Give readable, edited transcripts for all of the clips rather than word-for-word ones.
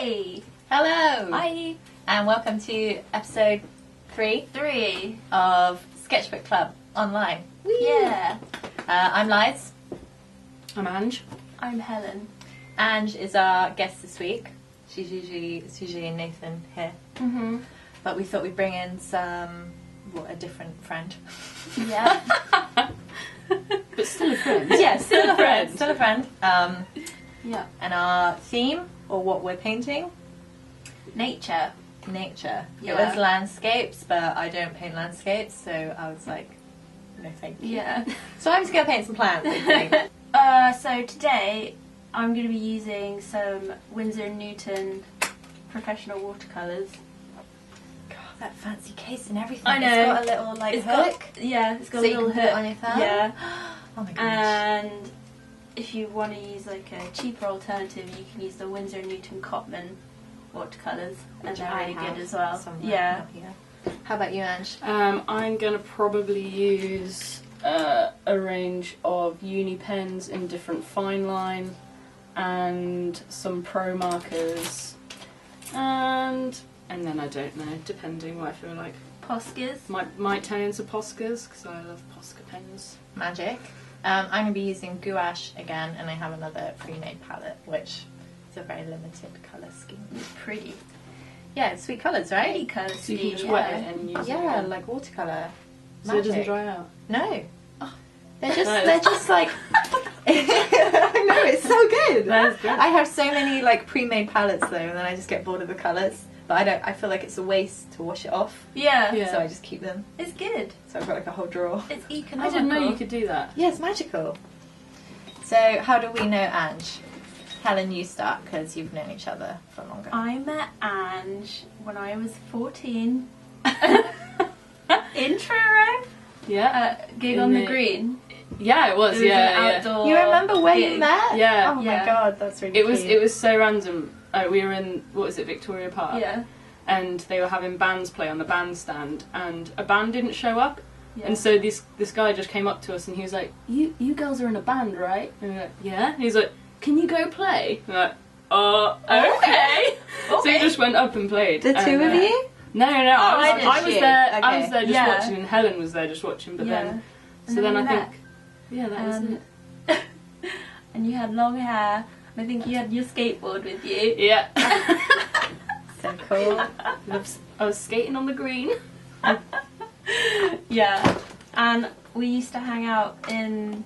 Hey! Hello! Hi! And welcome to episode 3 of Sketchbook Club Online. Whee! Yeah! I'm Liz. I'm Ange. I'm Helen. Ange is our guest this week. It's usually Nathan here. Mm-hmm. But we thought we'd bring in a different friend. Yeah. But still a friend. Yeah, still a friend. Still a friend. Yeah. And our theme, or what we're painting? Nature. Nature. Yeah. It was landscapes, but I don't paint landscapes, so I was like, no thank you. Yeah. So I'm just going to paint some plants, I think. So today I'm going to be using some Winsor & Newton professional watercolours. God, that fancy case and everything. I know. It's got a little hook. It's got So a you little can put hook. it on your thumb? Yeah. Oh my gosh. And if you want to use like a cheaper alternative, you can use the Winsor & Newton Cotman watercolours, and Which they're I really have good as well. somewhere Yeah. up here. How about you, Ange? I'm going to probably use a range of uni pens in different fine line and some pro markers and then I don't know, depending what I feel like. Poscas. Might turn into Poscas because I love Posca pens. Magic. I'm going to be using gouache again, and I have another pre-made palette, which is a very limited colour scheme. It's pretty. Yeah, it's sweet colours, right? Pretty colour So you scheme. can just wet it and use it Yeah, again. like watercolour. So it doesn't Magic. dry out. No. Oh. They're just No. they're just like I know, it's so good. That's good. I have so many like pre-made palettes though, and then I just get bored of the colours. But I feel like it's a waste to wash it off. Yeah. Yeah. So I just keep them. It's good. So I've got like a whole drawer. It's I economical. didn't know you could do that. Yeah, it's magical. So how do we know Ange? Helen, you start because you've known each other for longer. I met Ange when I was 14. In Truro. Yeah. Gig In on the the- green. Yeah, it was. It was yeah, an yeah. outdoor You remember where you gig. met? Yeah. Oh Yeah. my god, that's really It was cute. so random. We were in, what was it, Victoria Park? Yeah. And they were having bands play on the bandstand, and a band didn't show up. Yeah. And so this guy just came up to us and he was like, you girls are in a band, right? And we were like, yeah. And he's like, can you go play? And we're like, okay. So he just went up and played. The two And, of you? No, I I was did there. you? I was there just Yeah. watching, and Helen was there just watching. But Yeah. then, And so then we I met. think, yeah, that was And, it. and you had long hair. I think you had your skateboard with you. Yeah. So cool. I was skating on the green. Yeah. And we used to hang out in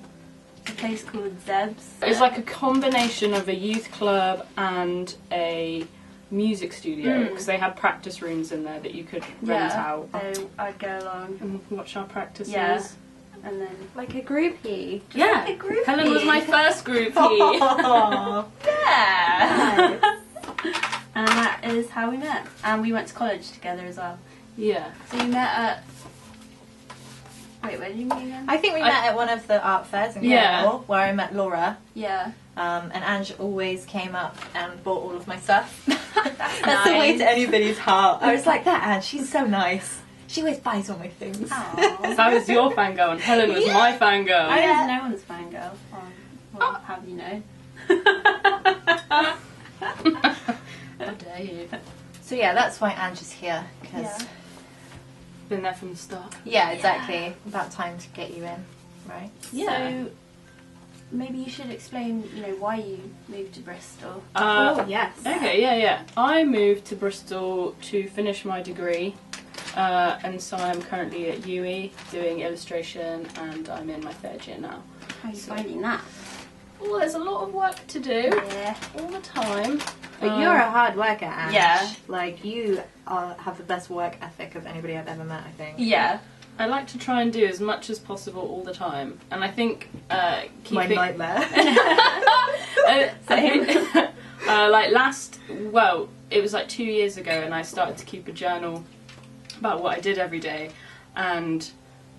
a place called Zeb's. It's like a combination of a youth club and a music studio because they had practice rooms in there that you could rent out So I'd go along. and watch our practices. Yeah. And then Like a groupie. Yeah. like a groupie. Helen was my first groupie. Oh. Yeah. And that is how we met. And we went to college together as well. Yeah. So you met at... Wait, where did you meet again? I think we met at one of the art fairs in Yeah. Cornwall, where I met Laura. Yeah. And Ange always came up and bought all of my stuff. That's nice. the way to anybody's heart. I was like, that Ange, she's so nice. She always buys all my things. Aww. So I was your fangirl and Helen was my fangirl. I Yeah. was no one's fangirl. Well, how do you know? How dare you? So yeah, that's why Ange is here. Because Yeah. Been there from the start. yeah, exactly. About time to get you in, right? So maybe you should explain, why you moved to Bristol. Yes. Okay, yeah. I moved to Bristol to finish my degree, and so I'm currently at UE doing illustration, and I'm in my third year now. How are you finding that? Well, there's a lot of work to do Yeah. all the time. But you're a hard worker, Ange. Yeah. Like, you have the best work ethic of anybody I've ever met, I think. Yeah. I like to try and do as much as possible all the time, and I think My keeping nightmare. I think, it was like 2 years ago, and I started to keep a journal about what I did every day, and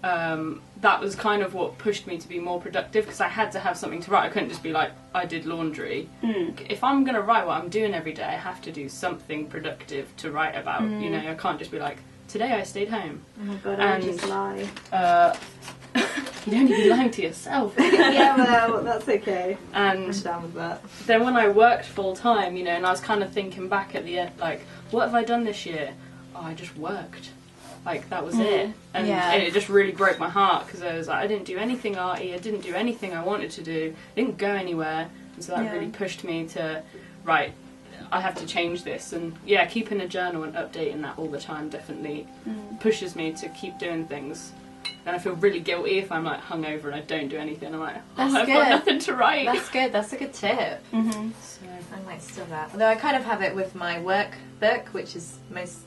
that was kind of what pushed me to be more productive because I had to have something to write. I couldn't just be like, I did laundry. If I'm going to write what I'm doing every day, I have to do something productive to write about. I can't just be like, today I stayed home. Oh my god, And- I just lie. You'd only be lying to yourself. Yeah, well, that's okay. I'm And down with that. then when I worked full time, you know, and I was kind of thinking back at the end, like, what have I done this year? Oh, I just worked. Like, that was it. And Yeah. it just really broke my heart because I was like, I didn't do anything arty, I didn't do anything I wanted to do, I didn't go anywhere. And so that Yeah. really pushed me to, right, I have to change this. And yeah, keeping a journal and updating that all the time definitely pushes me to keep doing things. And I feel really guilty if I'm like hungover and I don't do anything. I'm like, That's I've good. got nothing to write. That's good. That's a good tip. Mm-hmm. So, I might steal that. Although I kind of have it with my work book, which is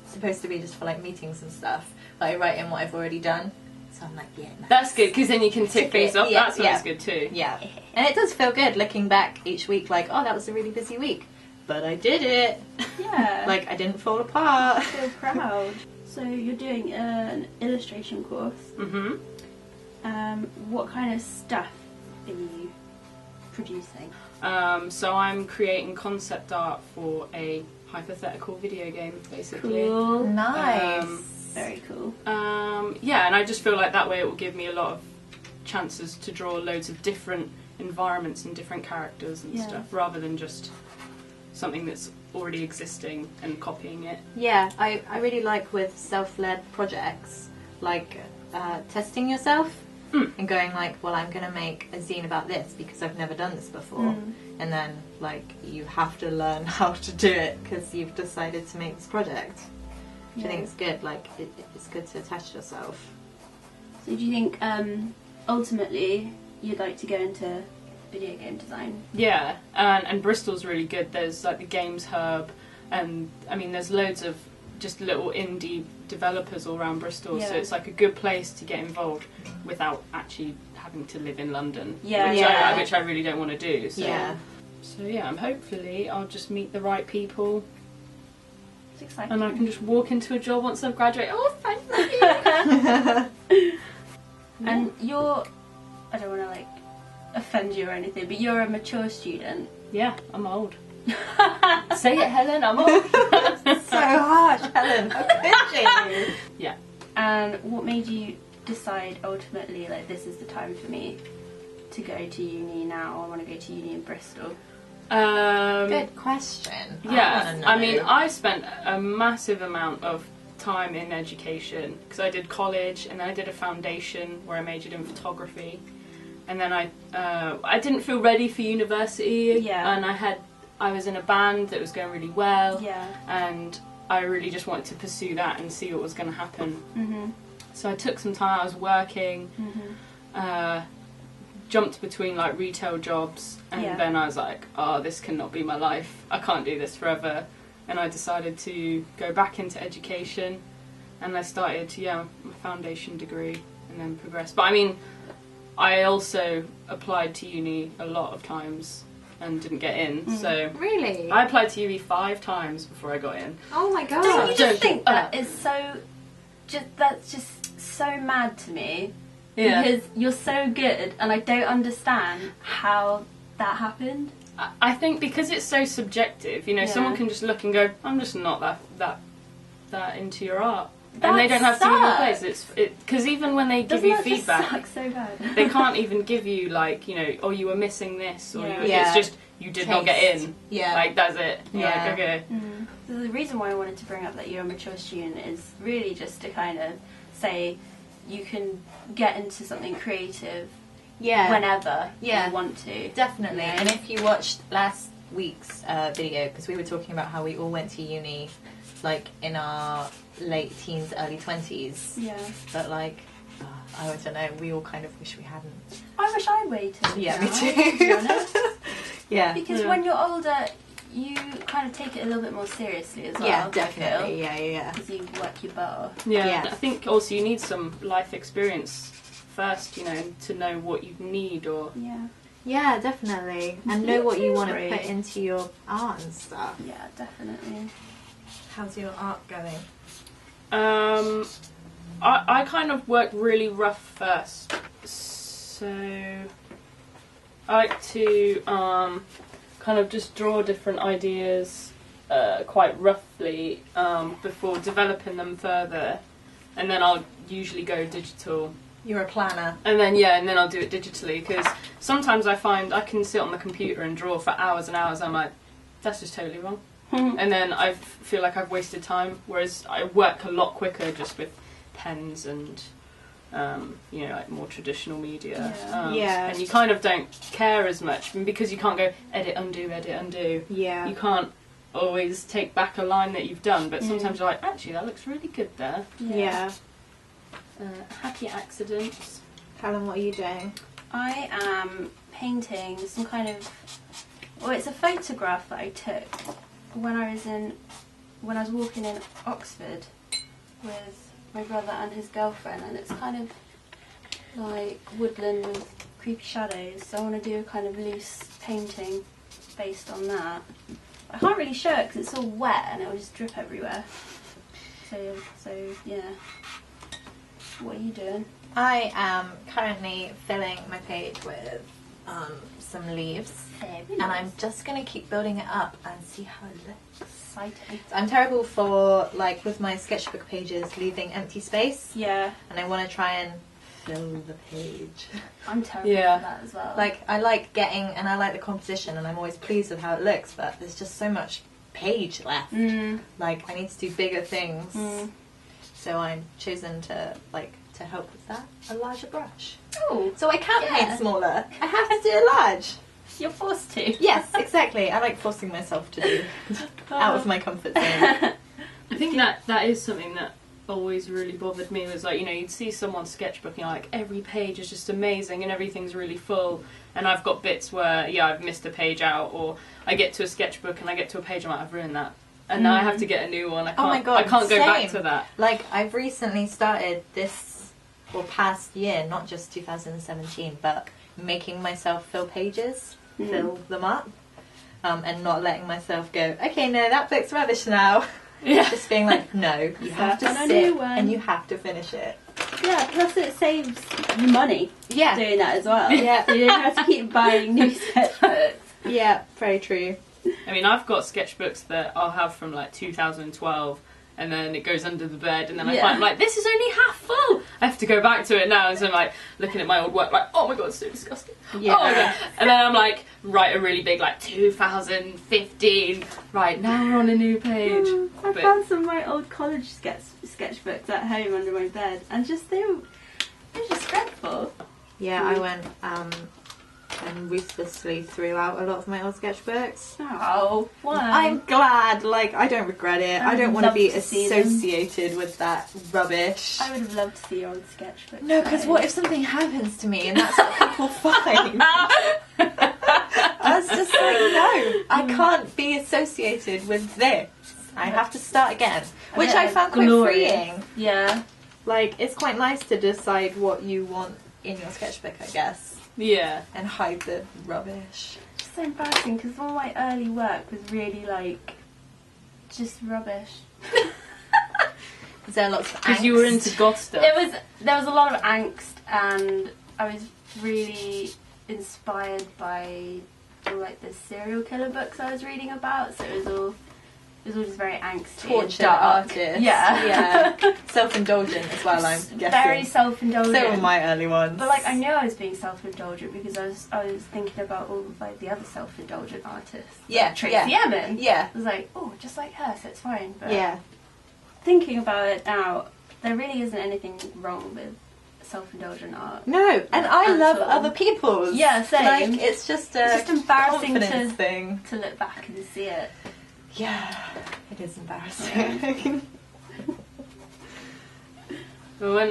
supposed to be just for like meetings and stuff. But I write in what I've already done. So I'm like, yeah, nice. that's good because then you can tick Tick things it. off. Yeah, That's always yeah. good too. Yeah. And it does feel good looking back each week like, oh, that was a really busy week. But I did it. Yeah. Like, I didn't fall apart. So proud. So you're doing an illustration course. Mhm. What kind of stuff are you producing? So I'm creating concept art for a hypothetical video game, basically. Cool. Nice. Very cool. Yeah, and I just feel like that way it will give me a lot of chances to draw loads of different environments and different characters and Yeah. stuff, rather than just something that's already existing and copying it. Yeah, I really like with self-led projects, like testing yourself and going like, well, I'm going to make a zine about this because I've never done this before. And then, like, you have to learn how to do it because you've decided to make this project. Which I think is good. Like, it's good to test yourself. So do you think ultimately you'd like to go into video game design? Yeah, and Bristol's really good. There's like the Games Hub, and I mean there's loads of just little indie developers all around Bristol, so Yeah. it's like a good place to get involved without actually having to live in London, Yeah. which I really don't want to do. So Yeah. so yeah, hopefully I'll just meet the right people It's exciting. and I can just walk into a job once I've graduated. Oh, thank you. And you're, I don't want to like offend you or anything, but you're a mature student. Yeah, I'm old. Say it, Helen. I'm old. So harsh, Helen. How could you? Yeah. And what made you decide ultimately, like, this is the time for me to go to uni now? I want to go to uni in Bristol. Good question. Yeah, I I mean, know. I spent a massive amount of time in education because I did college and then I did a foundation where I majored in photography, and then I didn't feel ready for university. Yeah. And I was in a band that was going really well. Yeah. And I really just wanted to pursue that and see what was going to happen. Mm-hmm. So I took some time. I was working. Jumped between like retail jobs, and Yeah. then I was like, oh, this cannot be my life. I can't do this forever. And I decided to go back into education, and I started my foundation degree and then progressed. But I mean, I also applied to uni a lot of times and didn't get in. So Really? I applied to uni 5 times before I got in. Oh my god. Don't you Don't just think give that up. is so, that's just so mad to me? Yeah. Because you're so good, and I don't understand how that happened. I think because it's so subjective, you know, Yeah. someone can just look and go, I'm just not that into your art. That And they don't have to give you a place. sucks. Because even when they give Doesn't you that feedback, just suck so bad? they can't even give you like, you know, oh, you were missing this, or Yeah. Yeah. it's just you did not get Taste. in. Yeah. Like that's it. You're Yeah. like, okay. So the reason why I wanted to bring up that you're a mature student is really just to kind of say you can get into something creative Yeah. whenever Yeah. you want to. Definitely. Yeah. And if you watched last week's video, because we were talking about how we all went to uni, like in our late teens, early 20s, Yeah. but like, I don't know, we all kind of wish we hadn't. I wish I waited. Yeah, now, me too. to be honest. Yeah. Because Yeah. when you're older, you kind of take it a little bit more seriously as well. Yeah, definitely. I Yeah. Because you work your butt off. Yeah. Yeah. I think also you need some life experience first, you know, to know what you need or. Yeah. Yeah, definitely. And Yeah, know what you want to great. put into your art and stuff. Yeah, definitely. How's your art going? I kind of work really rough first, so I like to kind of just draw different ideas quite roughly before developing them further, and then I'll usually go digital You're a planner. And then I'll do it digitally, because sometimes I find I can sit on the computer and draw for hours and hours. I'm like, that's just totally wrong. And then I feel like I've wasted time, whereas I work a lot quicker just with pens and like more traditional media. And you kind of don't care as much, because you can't go edit, undo. Yeah. You can't always take back a line that you've done, but sometimes you're like, actually, that looks really good there. Yeah. Happy accidents. Callum, what are you doing? I am painting some kind of... Well, it's a photograph that I took when I was walking in Oxford with my brother and his girlfriend, and it's kind of like woodland with creepy shadows, so I want to do a kind of loose painting based on that. I can't really show it because it's all wet and it will just drip everywhere. So yeah. What are you doing? I am currently filling my page with some leaves, and I'm just going to keep building it up and see how it looks. Exciting. I'm terrible for, like, with my sketchbook pages, leaving empty space, Yeah, and I want to try and fill the page. I'm terrible Yeah. for that as well. Like, I like getting, and I like the composition, and I'm always pleased with how it looks, but there's just so much page left. Like, I need to do bigger things. So I'm chosen to help with that, a larger brush. Oh, So I can't Yeah. paint smaller. I have to do it large. you're forced to. Yes, exactly. I like forcing myself to do out of my comfort zone. I think that is something that always really bothered me, was like, you'd see someone sketchbook and like every page is just amazing and everything's really full, and I've got bits where I've missed a page out, or I get to a sketchbook and I get to a page and I'm like, I've ruined that, and now I have to get a new one. I can't, Oh my God, I can't go back same. to that. Like, I've recently started this, past year, not just 2017, but making myself fill pages, fill them up, and not letting myself go, okay, no, that book's rubbish now. Yeah. Just being like, no, you have to And a sit new one. and you have to finish it. Yeah, plus it saves you money Yeah. doing that as well. Yeah. So you don't have to keep buying new sketchbooks. Yeah, very true. I mean, I've got sketchbooks that I'll have from like 2012, and then it goes under the bed, and then I Yeah. find like, this is only half full. I have to go back to it now, and so I'm like looking at my old work, like, oh my God, it's so disgusting. Yeah. Oh my God. And then I'm like, write a really big, like 2015. Right, now we're on a new page. I But- found some of my old college sketchbooks at home under my bed, and they were just dreadful. Yeah, I went and ruthlessly threw out a lot of my old sketchbooks. Oh, why? I'm glad, like, I don't regret it. I I don't would want to love be to see them. associated with that rubbish. I would have loved to see your old sketchbooks. No, because what if something happens to me and that's what people find? I was just like, no, I can't be associated with this. I have to start again. Which I found quite Glorious. freeing. Yeah. Like, it's quite nice to decide what you want in your sketchbook, I guess. Yeah. And hide the rubbish. Just so embarrassing because all my early work was really like just rubbish. Is there lots of Because you were angst? into goth stuff. There was a lot of angst, and I was really inspired by all like the serial killer books I was reading about. So it was all just very angsty, and tortured dark. artist. Yeah. Self-indulgent as well, I'm guessing. Very self-indulgent. So were my early ones. But like I knew I was being self-indulgent because I was thinking about all of like the other self-indulgent artists. Yeah, like Tracy yeah. Emin. Yeah. I was like, oh, just like her, so it's fine. But Yeah. thinking about it now, there really isn't anything wrong with self-indulgent art. No, and I At love all. other people's. Yeah, same. Like, it's just a It's just embarrassing confidence to- thing. To look back and see it. Yeah, it is embarrassing. But when,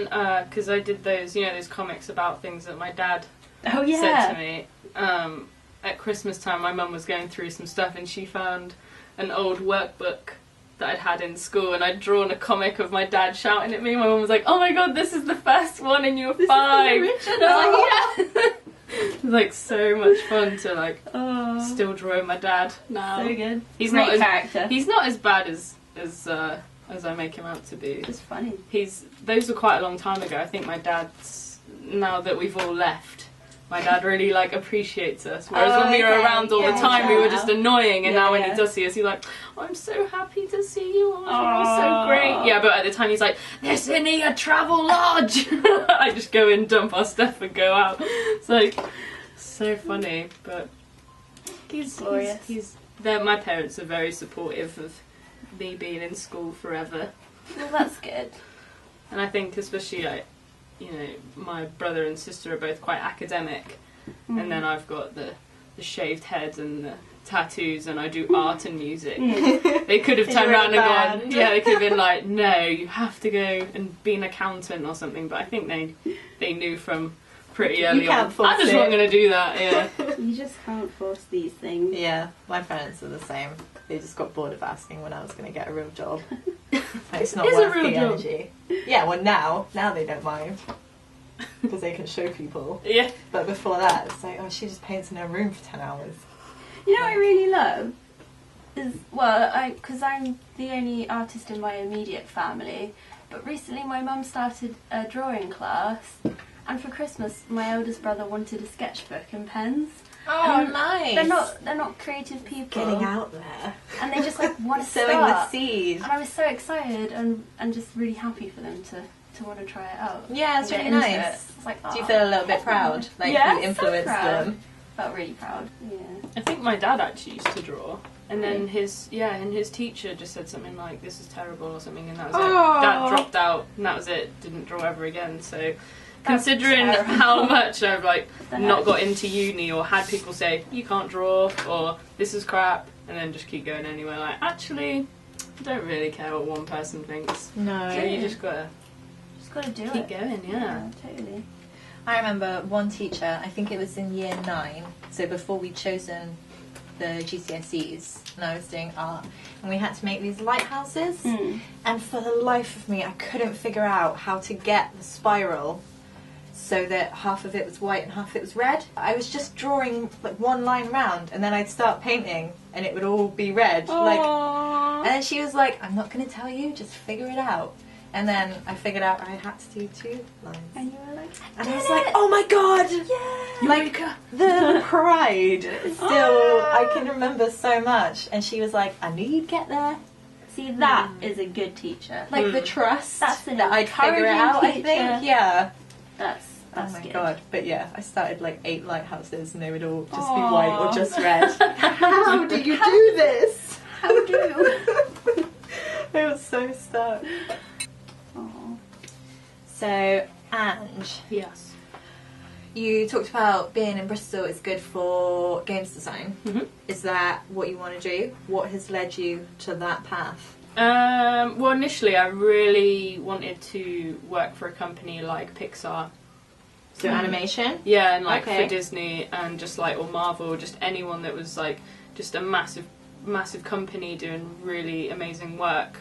because I did those comics about things that my dad Oh said to me. At Christmas time, my mum was going through some stuff, and she found an old workbook that I'd had in school, and I'd drawn a comic of my dad shouting at me. My mum was like, "Oh my God, this is the first one, and you're 5." Is the original. I was like, "Yeah." It was like so much fun to like Oh, still draw my dad now. so good. He's Great not as, character. He's not as bad as I make him out to be. just funny. Those were quite a long time ago. I think my dad's, now that we've all left, my dad really like appreciates us. Whereas when we were okay. around all the Yeah, time, we were yeah. just annoying. And Yeah, now when yeah. he does see us, he's like, oh, I'm so happy to see you. Oh, you're so great. Yeah, but at the time he's like, this isn't a travel lodge. I just go in, dump our stuff, and go out. It's like so funny, but Glorious. my parents are very supportive of me being in school forever. Well, that's good. And I think especially like, you know, my brother and sister are both quite academic, and then I've got the shaved head and the tattoos, and I do art and music. They could have And turned you're in around a and gone, band. yeah, they could have been like, no, you have to go and be an accountant or something. But I think they knew from pretty early can't on. force I just it. wasn't going to do that. Yeah. You just can't force these things. Yeah, my parents are the same. They just got bored of asking when I was going to get a real job. Like, it's not It's a worth real the job. energy. Yeah, well now they don't mind. Because they can show people. Yeah. But before that, it's like, oh, she just paints in her room for 10 hours. You know what I really love? Is, well, because I'm the only artist in my immediate family, but recently my mum started a drawing class, and for Christmas my eldest brother wanted a sketchbook and pens. Oh, And nice. They're not creative people. Getting out there. And they just like want to Sowing start. the seed. And I was so excited and just really happy for them to want to try it out. Yeah, it's and really get into nice. it. It's like, Do you oh, feel a little bit proud? Like Yeah, you so influenced proud. them? Felt really proud. Yeah. I think my dad actually used to draw, and then his teacher just said something like, "This is terrible" or something, and that was it. Dad dropped out, and that was it. Didn't draw ever again. So, considering terrible. how much I've like The not heck? got into uni or had people say you can't draw or this is crap, and then just keep going anyway. Like actually, I don't really care what one person thinks. No. So you just gotta Just got to do keep it. going. Yeah. Totally. I remember one teacher, I think it was in year 9, so before we'd chosen the GCSEs, and I was doing art, and we had to make these lighthouses, and for the life of me I couldn't figure out how to get the spiral so that half of it was white and half of it was red. I was just drawing like one line round, and then I'd start painting and it would all be red. And then she was like, I'm not going to tell you, just figure it out. And then I figured out I had to do 2 lines. And you were like, And I was like, oh my god! yeah. Like, the pride. Still, I can remember so much. And she was like, I knew you'd get there. See, that is a good teacher. Like, the trust That's an that I'd figure it out, I encouraging think. teacher. Yeah. That's Oh my good. god. But yeah, I started like 8 lighthouses and they would all just be white or just red. How do you do this? How do? I was so stuck. Aw. So, Ange, Yes. you talked about being in Bristol is good for games design. Mhm. Is that what you want to do? What has led you to that path? Well, initially I really wanted to work for a company like Pixar. So animation? Yeah, and like Okay. for Disney and just like, or Marvel, just anyone that was like just a massive company doing really amazing work.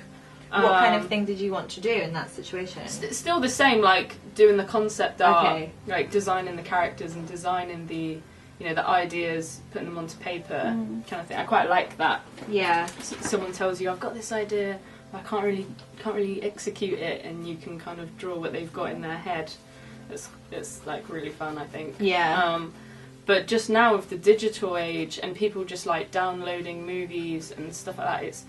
What kind of thing did you want to do in that situation? Still the same, like doing the concept art, Okay. like designing the characters and designing the, you know, the ideas, putting them onto paper, kind of thing. I quite like that. Yeah. Someone tells you, I've got this idea, I can't really execute it, and you can kind of draw what they've got in their head. It's like really fun, I think. Yeah. But just now with the digital age and people just like downloading movies and stuff like that, it's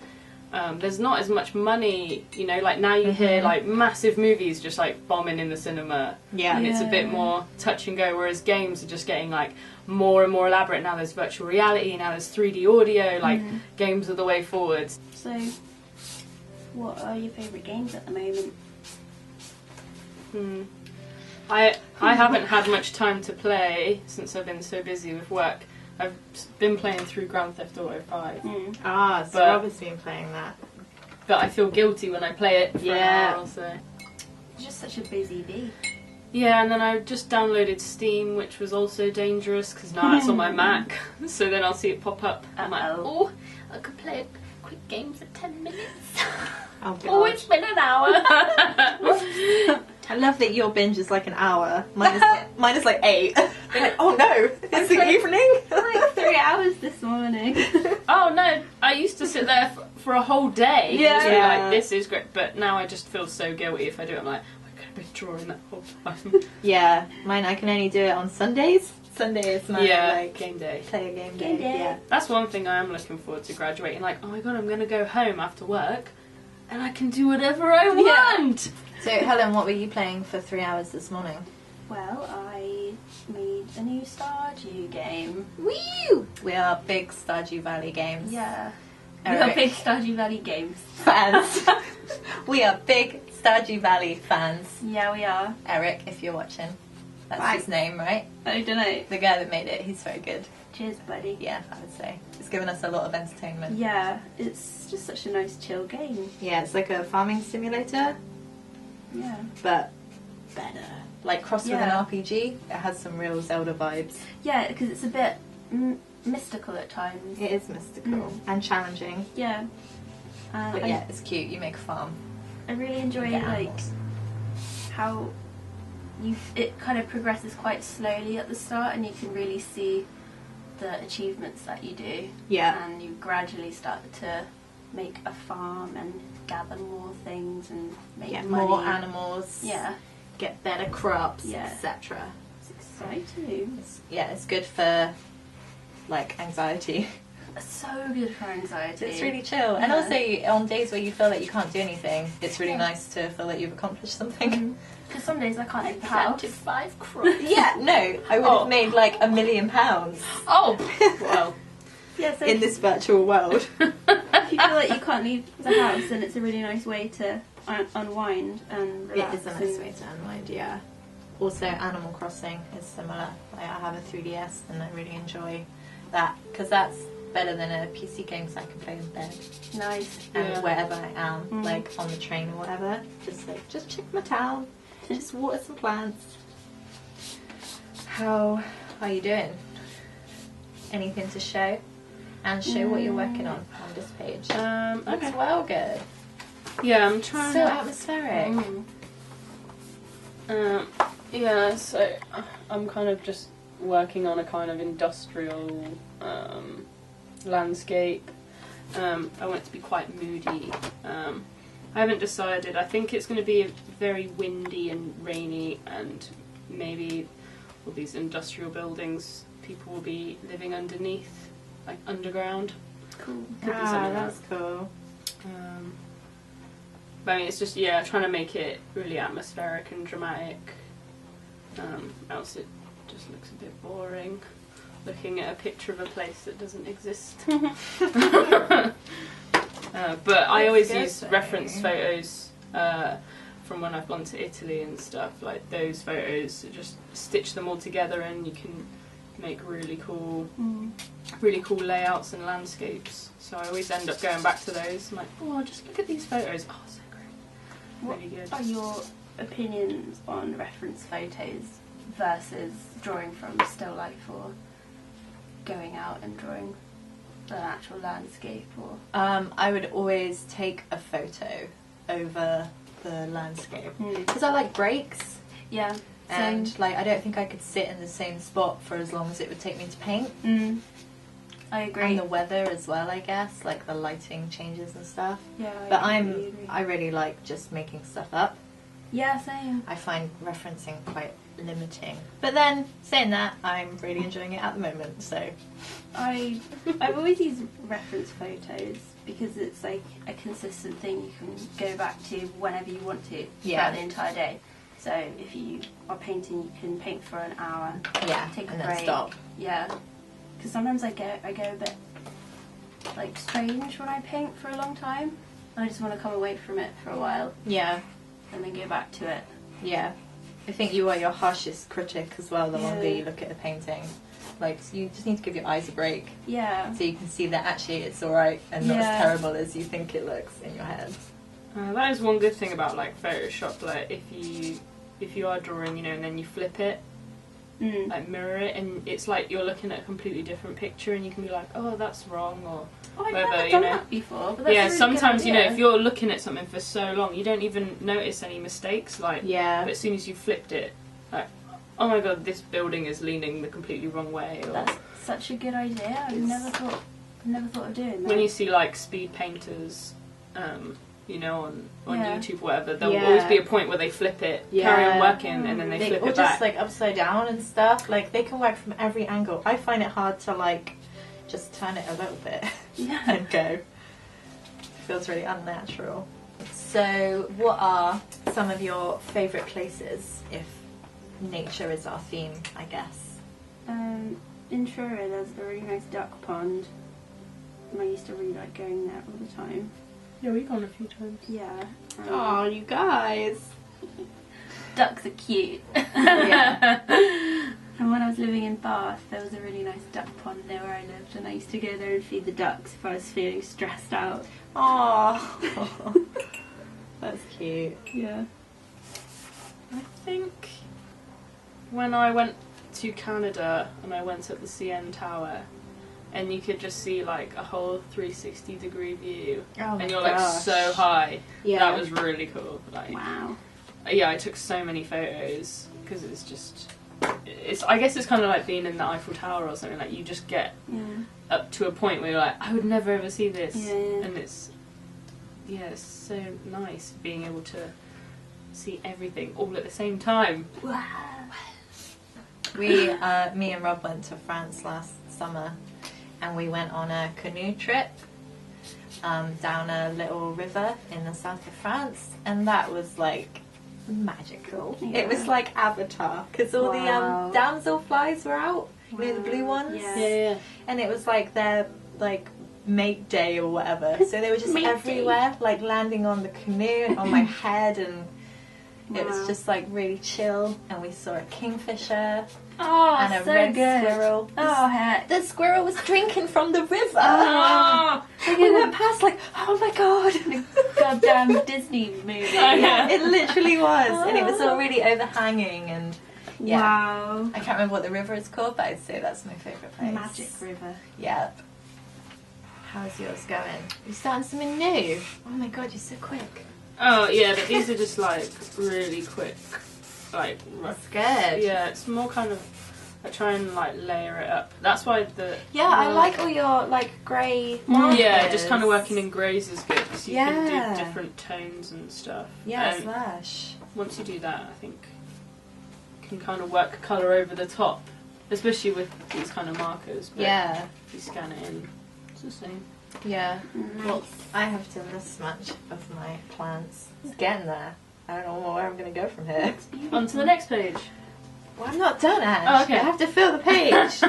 there's not as much money, you know, like now you hear like massive movies just like bombing in the cinema, Yeah. and it's a bit more touch and go, whereas games are just getting like more and more elaborate. Now there's virtual reality, now there's 3D audio, like games are the way forward. So, what are your favourite games at the moment? I haven't had much time to play since I've been so busy with work. I've been playing through Grand Theft Auto 5, Ah, so But- Robert's been playing that. but I feel guilty when I play it for an hour or so. You're just such a busy bee. Yeah, and then I just downloaded Steam, which was also dangerous because now it's on my Mac. So then I'll see it pop up. I'm like, Uh-oh. oh, I could play a quick game for 10 minutes. Oh, God. Oh, it's been an hour. I love that your binge is like an hour. Mine is like 8. They're like, oh no, it's the like- evening. Like 3 hours this morning. Oh no, I used to sit there for a whole day. Yeah. And just be Yeah. like, this is great. But now I just feel so guilty if I do it. I'm like, I could have been drawing that whole time. Yeah, mine I can only do it on Sundays. Sunday is my like game day. play a game Game day. day. Yeah. That's one thing I am looking forward to graduating. Like, oh my god, I'm going to go home after work and I can do whatever I want. So Helen, what were you playing for 3 hours this morning? Well, I made a new Stardew game. Woo! We are big Stardew Valley games Yeah. Eric. We are big Stardew Valley games. fans. We are big Stardew Valley fans. Yeah, we are. Eric, if you're watching, that's Right. his name, right? I don't know. The guy that made it, he's very good. Cheers, buddy. Yeah, I would say. It's given us a lot of entertainment. Yeah, it's just such a nice chill game. Yeah, it's like a farming simulator, Yeah. but better. Like crossed with Yeah. an RPG, it has some real Zelda vibes. Yeah, because it's a bit mystical at times. It is mystical and challenging, Yeah. And but yeah, it's cute. You make a farm. I really enjoy Get like animals. how it kind of progresses quite slowly at the start, and you can really see the achievements that you do. Yeah. And you gradually start to make a farm and gather more things and make Get money. more animals. Yeah, Get better crops, Yeah. etc. it's exciting. It's good for like anxiety. It's so good for anxiety. It's really chill, and Yeah. also on days where you feel like you can't do anything, it's really nice to feel like you've accomplished something. Because some days I can't leave the house. 5 crops. Yeah, no, I would Oh. have made like £1 million Oh, well. Yeah, so in this virtual world. if you feel like you can't leave the house, then it's a really nice way to unwind and It relax. is a nice way to unwind, yeah. Also, Animal Crossing is similar. Like, I have a 3DS and I really enjoy that because that's better than a PC game, so I can play in bed Nice. and Yeah. wherever I am, like on the train or whatever. Just check my towel, just water some plants. How are you doing? Anything to show? And show what you're working on this page. Looks Okay. well good. Yeah, I'm trying So to... atmospheric. Yeah, so I'm kind of just working on a kind of industrial landscape. I want it to be quite moody. I haven't decided. I think it's going to be very windy and rainy, and maybe all these industrial buildings, people will be living underneath, like underground. Cool. Could be something like That's cool. But I mean, it's just, trying to make it really atmospheric and dramatic. Else it just looks a bit boring, looking at a picture of a place that doesn't exist. But I always use reference photos from when I've gone to Italy and stuff. Like those photos, just stitch them all together, and you can make really cool layouts and landscapes. So I always end up going back to those. I'm like, oh, just look at these photos. Oh, so great. What Really good. are your opinions on reference photos versus drawing from still life, or going out and drawing an actual landscape? Or I would always take a photo over the landscape Mm. because I like breaks, yeah, and like I don't think I could sit in the same spot for as long as it would take me to paint. I agree. And the weather as well, I guess, like the lighting changes and stuff. Yeah, But I agree. I really like just making stuff up. Yeah, same. I find referencing quite limiting. But then, saying that, I'm really enjoying it at the moment, so... I've always used reference photos because it's like a consistent thing you can go back to whenever you want to throughout the entire day. So if you are painting, you can paint for an hour. Yeah, take a and then break. stop. Yeah, because sometimes I go a bit like strange when I paint for a long time. I just want to come away from it for a while Yeah, and then go back to it. yeah. I think you are your harshest critic as well the longer Yeah. you look at a painting. Like, you just need to give your eyes a break Yeah. so you can see that actually it's alright and not Yeah. as terrible as you think it looks in your head. That is one good thing about like Photoshop. Like if you are drawing, and then you flip it, like mirror it, and it's like you're looking at a completely different picture, and you can be like, oh, that's wrong, or Oh, I've whether, never done that before. But that's a really sometimes good idea. if you're looking at something for so long, you don't even notice any mistakes. Like, Yeah. but as soon as you flipped it, like, oh my god, this building is leaning the completely wrong way. Or That's such a good idea. I've never thought of doing that. when you see like speed painters, you know, on Yeah. YouTube or whatever, there'll Yeah. always be a point where they flip it, carry on working, and then they flip or it just back. like upside down and stuff. Like they can work from every angle. I find it hard to like just turn it a little bit Yeah. and go. It feels really unnatural. So, what are some of your favourite places if nature is our theme, I guess? In Truro, there's a really nice duck pond, and I used to really like going there all the time. Yeah, we've gone a few times. Yeah. Oh, you guys. Ducks are cute. Yeah. And when I was living in Bath, there was a really nice duck pond near where I lived, and I used to go there and feed the ducks if I was feeling stressed out. Oh, that's cute. Yeah. I think when I went to Canada and I went at the CN Tower, and you could just see like a whole 360-degree view, Oh and you're like gosh. so high. Yeah. That was really cool. Like, Wow. yeah, I took so many photos because it's just, I guess it's kind of like being in the Eiffel Tower or something. Like you just get Yeah. up to a point where you're like, I would never ever see this, Yeah. and it's so nice being able to see everything all at the same time. Wow. Me and Rob went to France last summer, and we went on a canoe trip down a little river in the south of France, and that was like magical. Yeah. It was like Avatar because all Wow. the damselflies were out, you know, the blue ones, Yeah. and it was like their like mate day or whatever. So they were just Mate day. everywhere, like landing on the canoe and on my head, and it was Wow. just like really chill. And we saw a kingfisher. Oh, And a so red good. squirrel. Oh, heck. The squirrel was drinking from the river. Oh, We went past like, oh my god. Goddamn Disney movie. Yeah, it literally was. And it was all really overhanging, and yeah. Wow. I can't remember what the river is called, but I'd say that's my favourite place. Magic River. Yep. How's yours going? You starting something new? Oh my god, you're so quick. oh yeah, but these are just like really quick, like rough. That's good. Yeah, it's more kind of, I try and like layer it up. That's why the Yeah, I like all your like grey markers. yeah, just kind of working in greys is good because you can Yeah. do different tones and stuff. Yeah, And slash. once you do that, I think you can kind of work colour over the top, especially with these kind of markers. But Yeah. if you scan it in, it's the same. Yeah. Well, Nice. I have done this much of my plants. It's getting there. I don't know where I'm going to go from here. On to the next page. Well, I'm not done, Ash. Oh, okay. I have to fill the page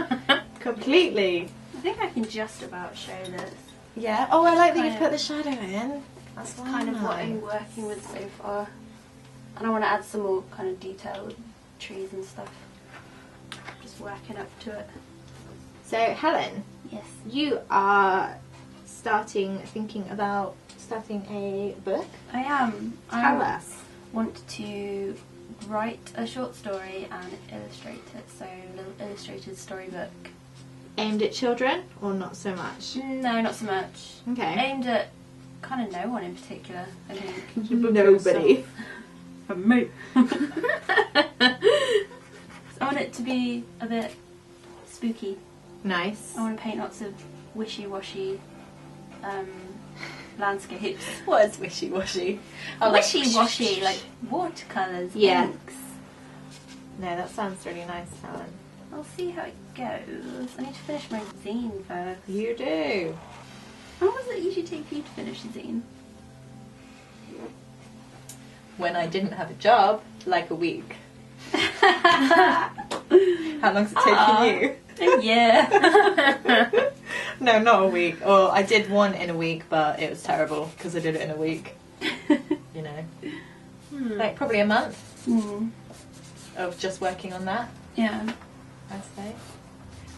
completely. I think I can just about show this. Yeah. Oh, I like that you Kind put of- the shadow in. That's Kind of what I'm nice. working with so far. And I want to add some more kind of detailed trees and stuff. Just working up to it. So, Helen, Yes. you are thinking about starting a book. I am. Tell I us. want to write a short story and illustrate it. So a little illustrated storybook. Aimed at children, or not so much? No, not so much. Okay. Aimed at kind of no one in particular, I think. Nobody. For me. I want it to be a bit spooky. Nice. I want to paint lots of wishy-washy landscapes. What is wishy-washy? Wishy-washy, like watercolours, Yeah. inks. No, that sounds really nice, Helen. I'll see how it goes. I need to finish my zine first. You do. How long does it usually take for you to finish a zine? When I didn't have a job, like a week. How long's it taking you? Yeah. No, not a week. Or I did one in a week, but it was terrible because I did it in a week. You know, like probably a month Mm. of just working on that, Yeah. I'd say.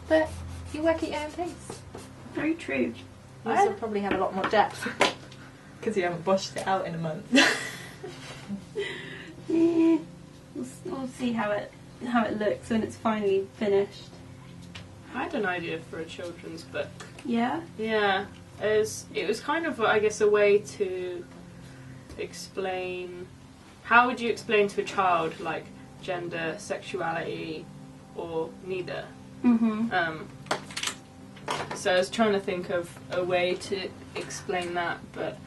But you work at your own pace. Very true. You also probably have a lot more depth because you haven't bushed it out in a month. Yeah. We'll see how it looks when it's finally finished. I had an idea for a children's book. Yeah. Yeah, it was kind of, I guess, a way to explain. How would you explain to a child like gender, sexuality, or neither? Mhm. So I was trying to think of a way to explain that, but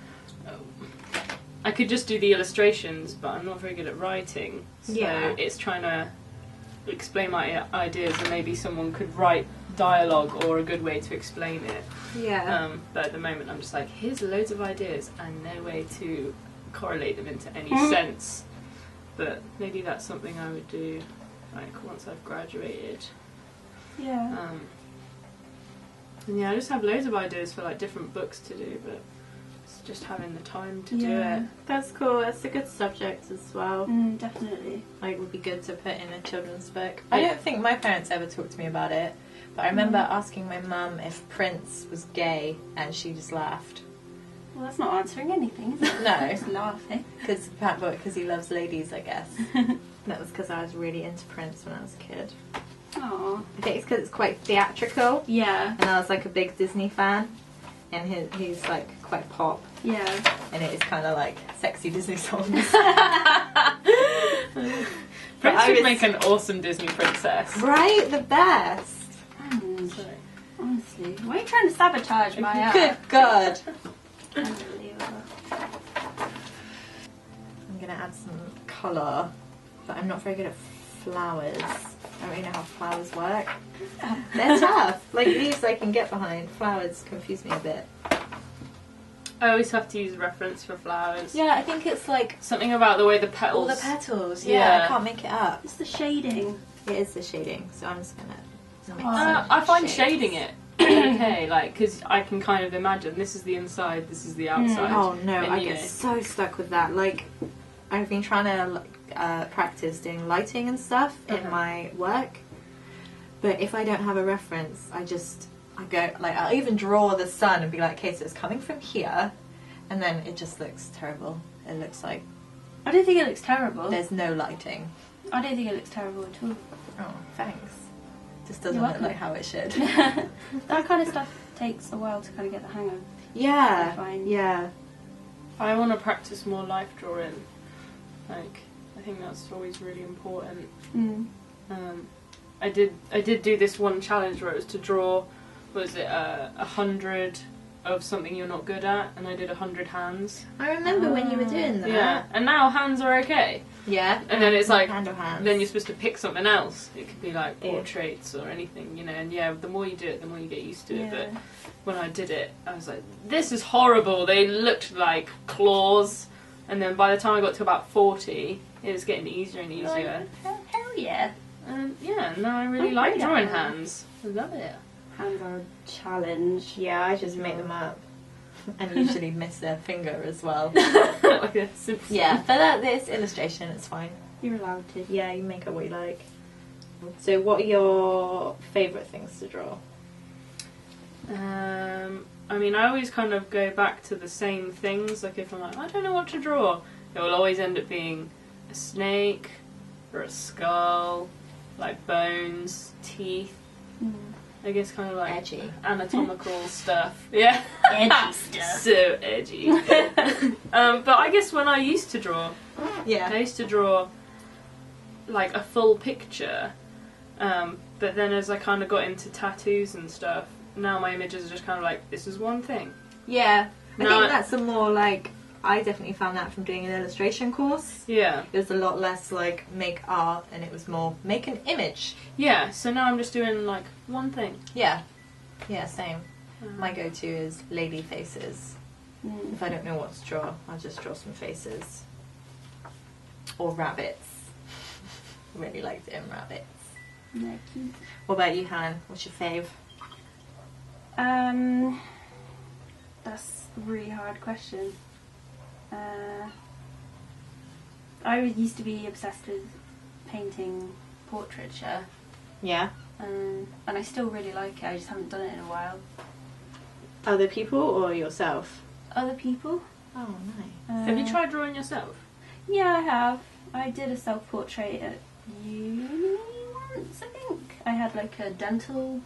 I could just do the illustrations, but I'm not very good at writing. So Yeah. it's trying to explain my ideas, and maybe someone could write dialogue or a good way to explain it. Yeah. But at the moment, I'm just like, here's loads of ideas and no way to correlate them into any sense. But maybe that's something I would do, like, once I've graduated. Yeah. And yeah, I just have loads of ideas for like different books to do, but it's just having the time to do it. That's cool. That's a good subject as well. Definitely. Like, it would be good to put in a children's book. I don't think my parents ever talked to me about it, but I remember asking my mum if Prince was gay, and she just laughed. Well, that's not answering anything, is it? No. Just laughing. Because he loves ladies, I guess. That was because I was really into Prince when I was a kid. Aww. I think it's because it's quite theatrical, Yeah. and I was like a big Disney fan, and he's like quite pop, Yeah. and it is kind of like sexy Disney songs. Prince I would was- make an awesome Disney princess. Right? The best. And So, honestly, why are you trying to sabotage my art? Good God. Unbelievable. I'm going to add some colour, but I'm not very good at flowers. I don't really know how flowers work. They're tough. Like, these I can get behind. Flowers confuse me a bit. I always have to use a reference for flowers. Yeah, I think it's like Something about the way the petals. all the petals. Yeah. I can't make it up. It's the shading. It is the shading, so I'm just going to make I find shades. shading it okay, like, because I can kind of imagine this is the inside, this is the outside. Oh no, and, I you get know. so stuck with that. Like, I've been trying to practice doing lighting and stuff in my work, but if I don't have a reference, I go, like, I'll even draw the sun and be like, okay, so it's coming from here, and then it just looks terrible. It looks like I don't think it looks terrible. there's no lighting. I don't think it looks terrible at all. Oh, thanks. Just doesn't You're look welcome. like how it should. That kind of stuff takes a while to kind of get the hang of. Yeah, I find. yeah. I want to practice more life drawing. Like, I think that's always really important. I did do this one challenge where it was to draw, was it 100 of something you're not good at, and I did 100 hands. I remember when you were doing that. Yeah, and now hands are okay. Yeah. And then it's like, hand or hands. then you're supposed to pick something else. It could be like Yeah. portraits or anything, you know. And yeah, the more you do it, the more you get used to it. But Yeah. when I did it, I was like, this is horrible. They looked like claws. And then by the time I got to about 40, it was getting easier and easier. Hell yeah. And yeah, now I really I'm like great at drawing hands. hands. I love it. Hands are a challenge. Yeah, I just make them up. And usually miss their finger as well. Like a Simpson. Yeah, but this illustration, it's fine. You're allowed to. Yeah, you make up what you like. So what are your favourite things to draw? I mean, I always kind of go back to the same things. Like if I'm like, I don't know what to draw, it will always end up being a snake or a skull, like bones, teeth. I guess kind of like Edgy. anatomical stuff. Yeah. Edgy stuff. So edgy. But I guess when I used to draw, I Yeah. used to draw like a full picture, but then as I kind of got into tattoos and stuff, now my images are just kind of like, this is one thing. Yeah. I No, think that's a more like, I definitely found that from doing an illustration course. Yeah. It was a lot less like make art and it was more make an image. Yeah, so now I'm just doing like one thing. Yeah. Yeah, same. My go-to is lady faces. If I don't know what to draw, I'll just draw some faces. Or rabbits. I really like doing rabbits. Yeah, cute. What about you, Helen? What's your fave? That's a really hard question. I used to be obsessed with painting portraiture, Yeah. and I still really like it. I just haven't done it in a while. Other people or yourself? Other people? Oh, nice. Have you tried drawing yourself? Yeah, I have. I did a self-portrait at uni once, I think. I had like a dental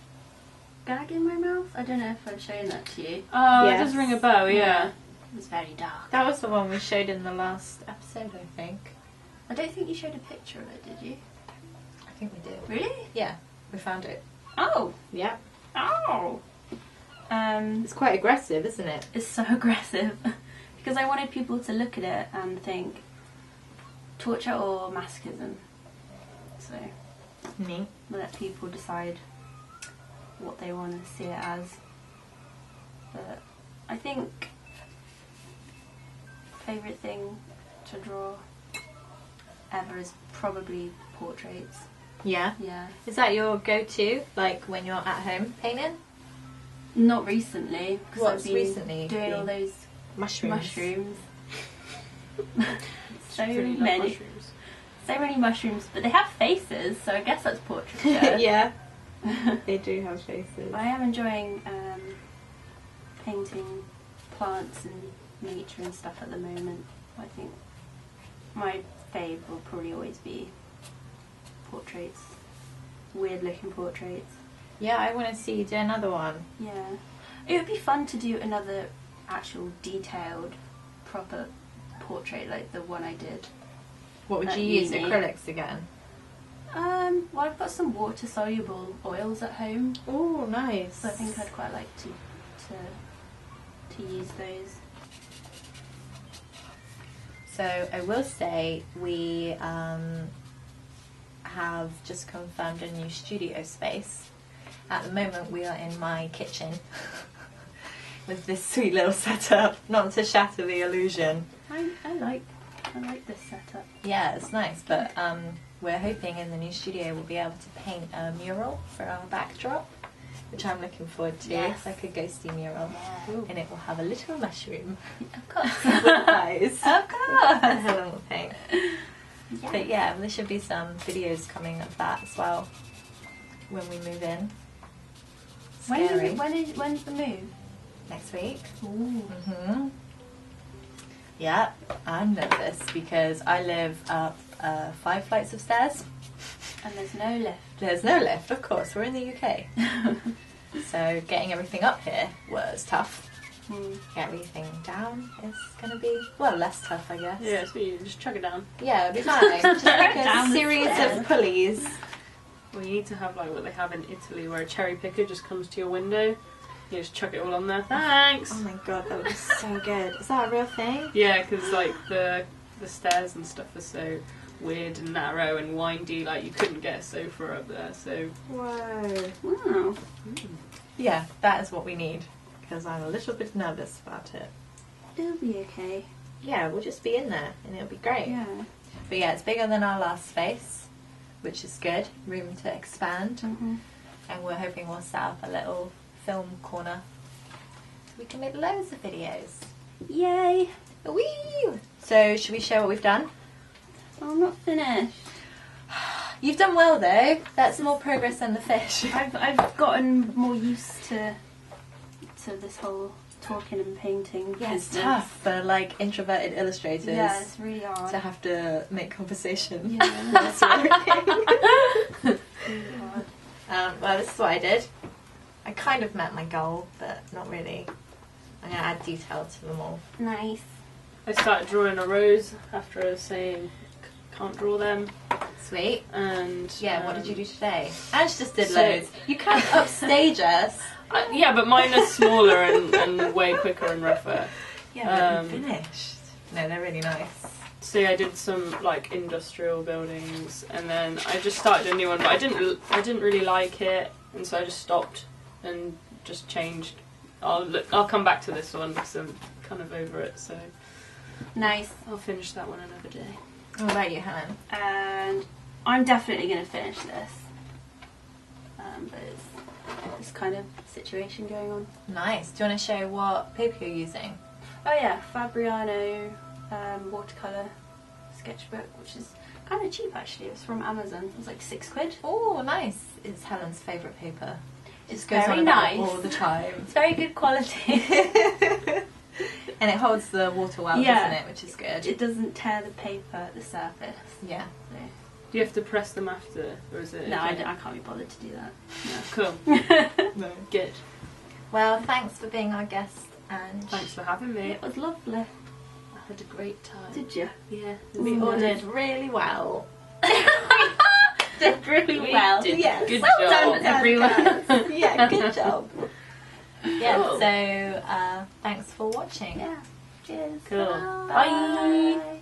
gag in my mouth. I don't know if I've shown that to you. Oh, Yes. it does ring a bell, yeah. It was very dark. That was the one we showed in the last episode, I think. I don't think you showed a picture of it, did you? I think we did. Really? Yeah, we found it. Oh! Yeah. Oh! It's quite aggressive, isn't it? It's so aggressive. because I wanted people to look at it and think torture or masochism. So Neat. let people decide what they want to see it as. But I think favourite thing to draw ever is probably portraits. Yeah. Yeah. Is that your go-to, like when you're at home painting? Not recently, because What's I've been recently doing all been? those Mushrooms. mushrooms. So Pretty love many. mushrooms. So many mushrooms, but they have faces, so I guess that's portraiture. Yeah. They do have faces. But I am enjoying painting plants and nature and stuff at the moment. I think my fave will probably always be portraits. Weird looking portraits. Yeah, I want to see you do another one. Yeah. It would be fun to do another actual detailed, proper portrait like the one I did. What would At you use? uni. Acrylics again? Well, I've got some water-soluble oils at home, Oh, nice. so I think I'd quite like to use those. So I will say we have just confirmed a new studio space. At the moment we are in my kitchen with this sweet little setup, not to shatter the illusion. I like this setup. Yeah, it's nice, but we're hoping in the new studio we'll be able to paint a mural for our backdrop, which I'm looking forward to. Yes. Like a ghosty mural. Yeah. And it will have a little mushroom Of course. with eyes. Of course. And Helen will paint. Yeah. But yeah, there should be some videos coming of that as well when we move in. Scary. When's the move? Next week. Ooh. Mhm. Yeah, I'm nervous because I live up 5 flights of stairs. And there's no lift. There's no lift, of course. We're in the UK, so getting everything up here was tough. Hmm. Get everything down is going to be, well, less tough, I guess. Yeah, so you just chuck it down. Yeah, it'll be fine. Just like Down a the series stairs. of pulleys. Well, you need to have like what they have in Italy, where a cherry picker just comes to your window. You just chuck it all on there. Thanks. Oh my god, that would be so good. Is that a real thing? Yeah, because like the stairs and stuff are so weird and narrow and windy. Like you couldn't get a sofa up there. So Whoa. Wow. Yeah, that is what we need. Because I'm a little bit nervous about it. It'll be okay. Yeah, we'll just be in there and it'll be great. Yeah. But yeah, it's bigger than our last space, which is good. Room to expand. Mm-hmm. And we're hoping we'll set up a little film corner so we can make loads of videos. Yay. Whee! So, should we show what we've done? Oh, I'm not finished. You've done well though. That's more progress than the fish. I've gotten more used to this whole talking and painting. Yeah, it's business. tough for like introverted illustrators Yeah, it's really hard. to have to make conversation. Yeah. whilst working. Really hard. Well, this is what I did. I kind of met my goal, but not really. I'm going to add detail to them all. Nice. I started drawing a rose after I was saying can't draw them. Sweet. And Yeah, what did you do today? Ange just did so- loads. You can't upstage us. Yeah, but mine are smaller and way quicker and rougher. Yeah, but you finished. No, they're really nice. So yeah, I did some like industrial buildings, and then I just started a new one, but I didn't really like it, and so I just stopped and just changed. I'll come back to this one because I'm kind of over it, so Nice. I'll finish that one another day. What about you, Helen? And I'm definitely going to finish this. But it's this kind of situation going on. Nice. Do you want to show what paper you're using? Oh yeah, Fabriano watercolour sketchbook, which is kind of cheap actually. It was from Amazon. It was like £6. Oh, nice. It's Helen's favourite paper. It's Just goes very on about nice. all the time. It's very good quality. And it holds the water well, Yeah. doesn't it? Which is good. It doesn't tear the paper at the surface. Yeah. So. Do you have to press them after, or is it? No, I can't be bothered to do that. Cool. No. Good. Well, thanks for being our guest, and Thanks for having me. It was lovely. I had a great time. Did you? Yeah. we Ooh. all did really well. Did really We well. did. Yes. Good Well job. done, everyone. Yeah, good job. Yeah, Cool. so thanks for watching. Yeah. Cheers. Cool. Bye.